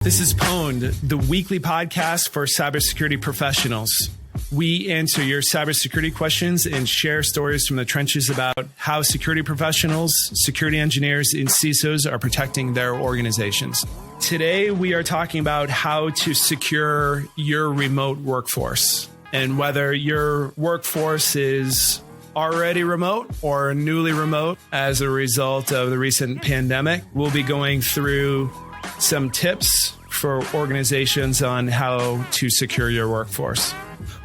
This is Pwned, the weekly podcast for cybersecurity professionals. We answer your cybersecurity questions and share stories from the trenches about how security professionals, security engineers, and CISOs are protecting their organizations. Today, we are talking about how to secure your remote workforce and whether your workforce is already remote or newly remote as a result of the recent pandemic. We'll be going through some tips for organizations on how to secure your workforce.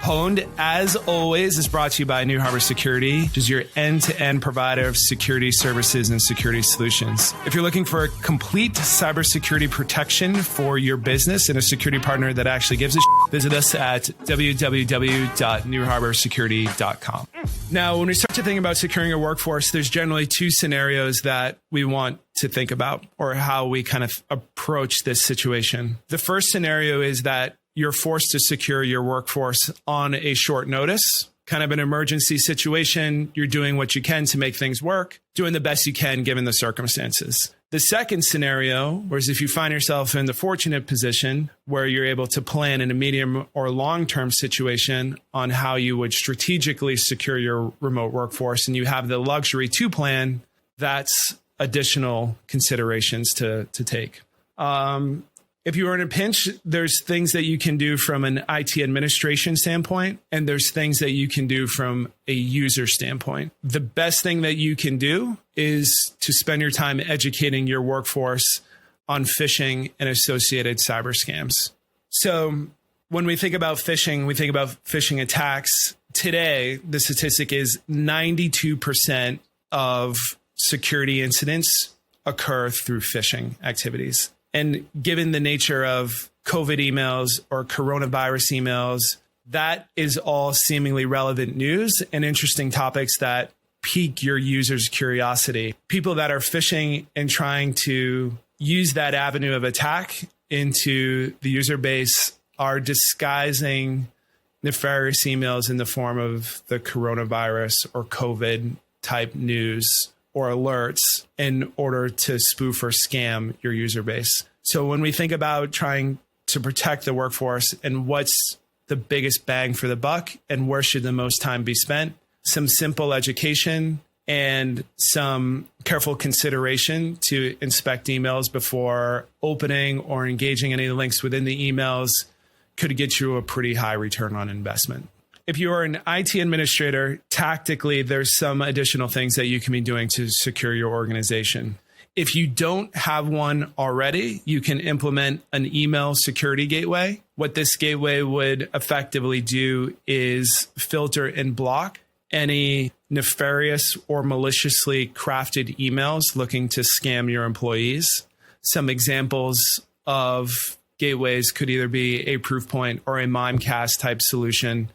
Pwned, as always, is brought to you by New Harbor Security, which is your end-to-end provider of security services and security solutions. If you're looking for a complete cybersecurity protection for your business and a security partner that actually gives a visit us at www.newharborsecurity.com. Now, when we start to think about securing a workforce, there's generally two scenarios that we want to think about or how we kind of approach this situation. The first scenario is that you're forced to secure your workforce on a short notice, kind of an emergency situation. You're doing what you can to make things work, doing the best you can given the circumstances. The second scenario, whereas if you find yourself in the fortunate position where you're able to plan in a medium or long-term situation on how you would strategically secure your remote workforce, and you have the luxury to plan, that's additional considerations to take. If you are in a pinch, there's things that you can do from an IT administration standpoint, and there's things that you can do from a user standpoint. The best thing that you can do is to spend your time educating your workforce on phishing and associated cyber scams. So when we think about phishing, we think about phishing attacks. Today, the statistic is 92% of security incidents occur through phishing activities. And given the nature of COVID emails or coronavirus emails, that is all seemingly relevant news and interesting topics that pique your users' curiosity. People that are phishing and trying to use that avenue of attack into the user base are disguising nefarious emails in the form of the coronavirus or COVID type news or alerts in order to spoof or scam your user base. So when we think about trying to protect the workforce and what's the biggest bang for the buck and where should the most time be spent, some simple education and some careful consideration to inspect emails before opening or engaging any links within the emails could get you a pretty high return on investment. If you are an IT administrator, tactically, there's some additional things that you can be doing to secure your organization. If you don't have one already, you can implement an email security gateway. What this gateway would effectively do is filter and block any nefarious or maliciously crafted emails looking to scam your employees. Some examples of gateways could either be a Proofpoint or a Mimecast type solution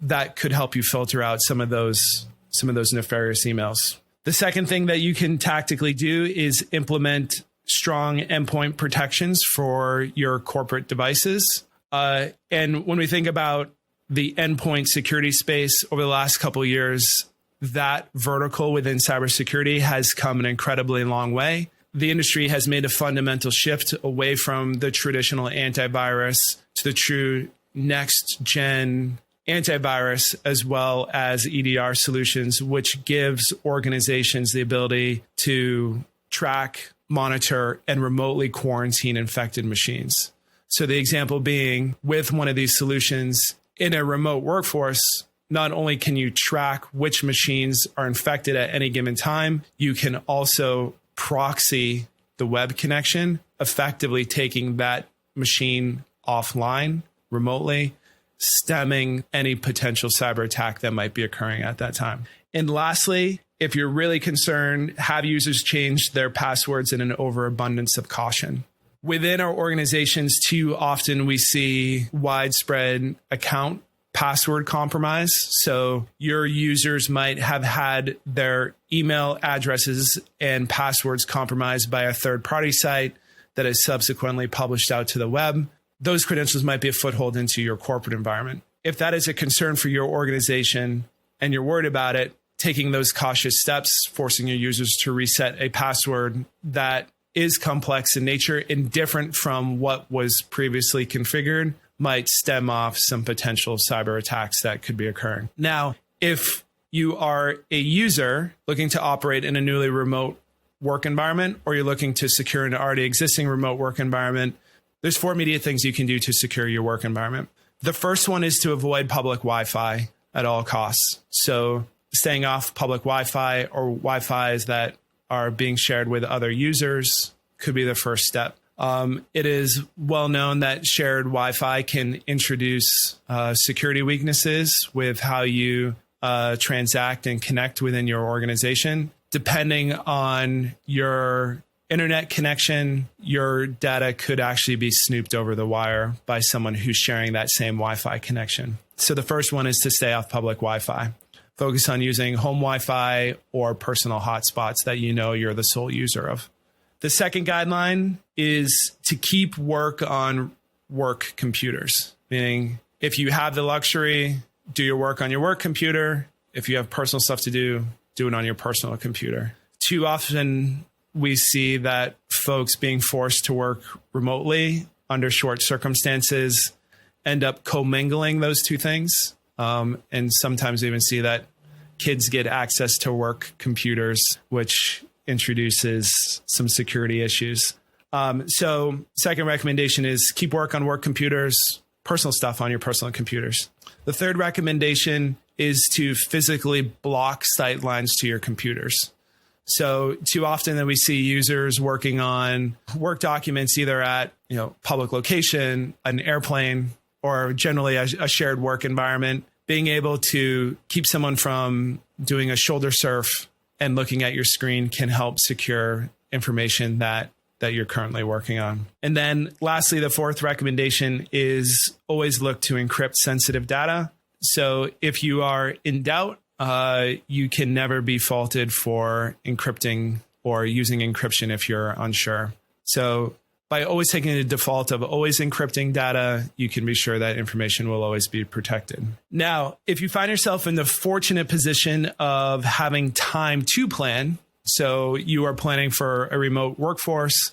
that could help you filter out some of those nefarious emails. The second thing that you can tactically do is implement strong endpoint protections for your corporate devices. And when we think about the endpoint security space over the last couple of years, that vertical within cybersecurity has come an incredibly long way. The industry has made a fundamental shift away from the traditional antivirus to the true next-gen antivirus, as well as EDR solutions, which gives organizations the ability to track, monitor, and remotely quarantine infected machines. So the example being, with one of these solutions in a remote workforce, not only can you track which machines are infected at any given time, you can also proxy the web connection, effectively taking that machine offline remotely, stemming any potential cyber attack that might be occurring at that time. And lastly, if you're really concerned, have users change their passwords in an overabundance of caution. Within our organizations, too often we see widespread account password compromise. So your users might have had their email addresses and passwords compromised by a third-party site that is subsequently published out to the web. Those credentials might be a foothold into your corporate environment. If that is a concern for your organization and you're worried about it, taking those cautious steps, forcing your users to reset a password that is complex in nature and different from what was previously configured might stem off some potential cyber attacks that could be occurring. Now, if you are a user looking to operate in a newly remote work environment, or you're looking to secure an already existing remote work environment, there's 4 immediate things you can do to secure your work environment. The first one is to avoid public Wi-Fi at all costs. So staying off public Wi-Fi or Wi-Fis that are being shared with other users could be the first step. It is well known that shared Wi-Fi can introduce security weaknesses with how you transact and connect within your organization. Depending on your internet connection, your data could actually be snooped over the wire by someone who's sharing that same Wi-Fi connection. So the first one is to stay off public Wi-Fi. Focus on using home Wi-Fi or personal hotspots that you know you're the sole user of. The second guideline is to keep work on work computers, meaning if you have the luxury, do your work on your work computer. If you have personal stuff to do it on your personal computer. Too often we see that folks being forced to work remotely under short circumstances end up commingling those two things. And sometimes we even see that kids get access to work computers, which introduces some security issues. So second recommendation is keep work on work computers, personal stuff on your personal computers. The third recommendation is to physically block sight lines to your computers. So too often that we see users working on work documents either at public location, an airplane, or generally a shared work environment, being able to keep someone from doing a shoulder surf and looking at your screen can help secure information that you're currently working on. And then lastly, the fourth recommendation is always look to encrypt sensitive data. So if you are in doubt, you can never be faulted for encrypting or using encryption if you're unsure. So by always taking the default of always encrypting data, you can be sure that information will always be protected. Now, if you find yourself in the fortunate position of having time to plan, so you are planning for a remote workforce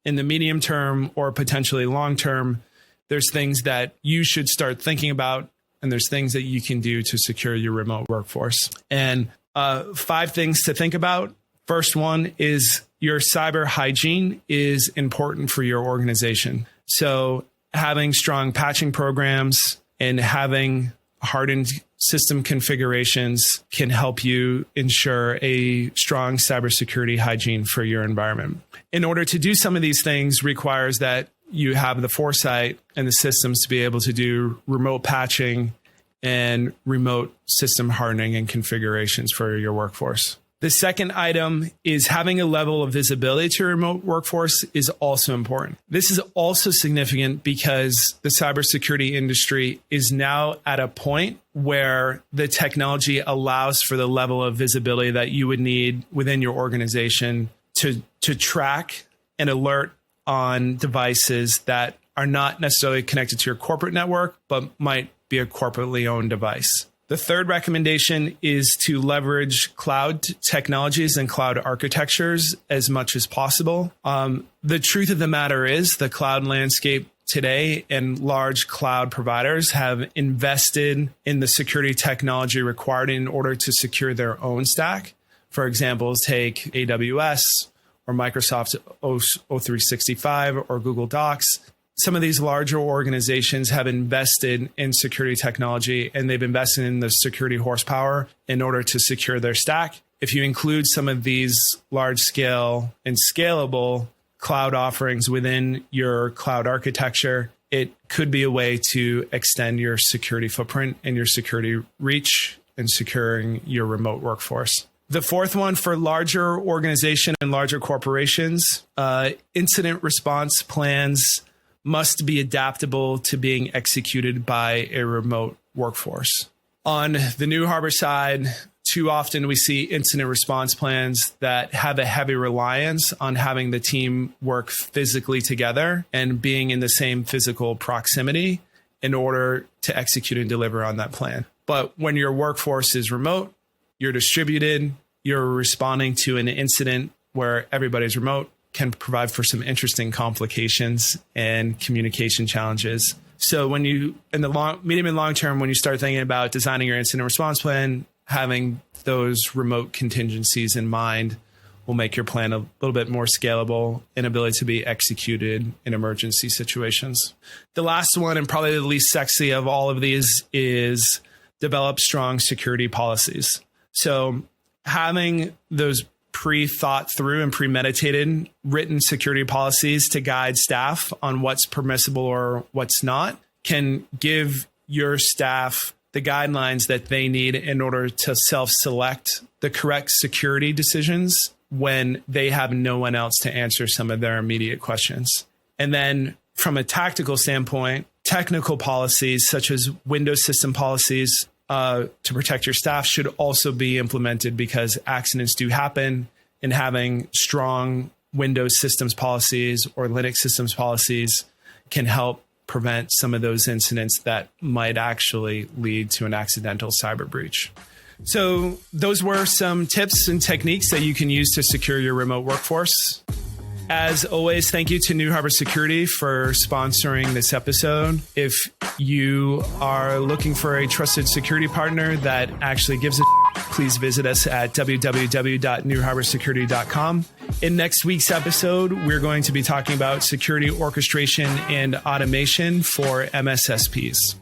in the medium term or potentially long term, there's things that you should start thinking about. And there's things that you can do to secure your remote workforce. And 5 things to think about. First one is your cyber hygiene is important for your organization. So having strong patching programs and having hardened system configurations can help you ensure a strong cybersecurity hygiene for your environment. In order to do some of these things requires that you have the foresight and the systems to be able to do remote patching and remote system hardening and configurations for your workforce. The second item is having a level of visibility to your remote workforce is also important. This is also significant because the cybersecurity industry is now at a point where the technology allows for the level of visibility that you would need within your organization to track and alert on devices that are not necessarily connected to your corporate network, but might be a corporately owned device. The third recommendation is to leverage cloud technologies and cloud architectures as much as possible. The truth of the matter is the cloud landscape today and large cloud providers have invested in the security technology required in order to secure their own stack. For example, take AWS or Microsoft O365 or Google Docs. Some of these larger organizations have invested in security technology and they've invested in the security horsepower in order to secure their stack. If you include some of these large scale and scalable cloud offerings within your cloud architecture, it could be a way to extend your security footprint and your security reach in securing your remote workforce. The fourth one for larger organizations and larger corporations, incident response plans must be adaptable to being executed by a remote workforce. On the New Harbor side, too often we see incident response plans that have a heavy reliance on having the team work physically together and being in the same physical proximity in order to execute and deliver on that plan. But when your workforce is remote, you're distributed, you're responding to an incident where everybody's remote, can provide for some interesting complications and communication challenges. So when you, in the medium and long term, when you start thinking about designing your incident response plan, having those remote contingencies in mind will make your plan a little bit more scalable and ability to be executed in emergency situations. The last one, and probably the least sexy of all of these, is develop strong security policies. So having those pre-thought through and premeditated written security policies to guide staff on what's permissible or what's not can give your staff the guidelines that they need in order to self-select the correct security decisions when they have no one else to answer some of their immediate questions. And then from a tactical standpoint, technical policies such as Windows system policies to protect your staff should also be implemented because accidents do happen, and having strong Windows systems policies or Linux systems policies can help prevent some of those incidents that might actually lead to an accidental cyber breach. So those were some tips and techniques that you can use to secure your remote workforce. As always, thank you to New Harbor Security for sponsoring this episode. If you are looking for a trusted security partner that actually gives a please visit us at www.newharborsecurity.com. In next week's episode, we're going to be talking about security orchestration and automation for MSSPs.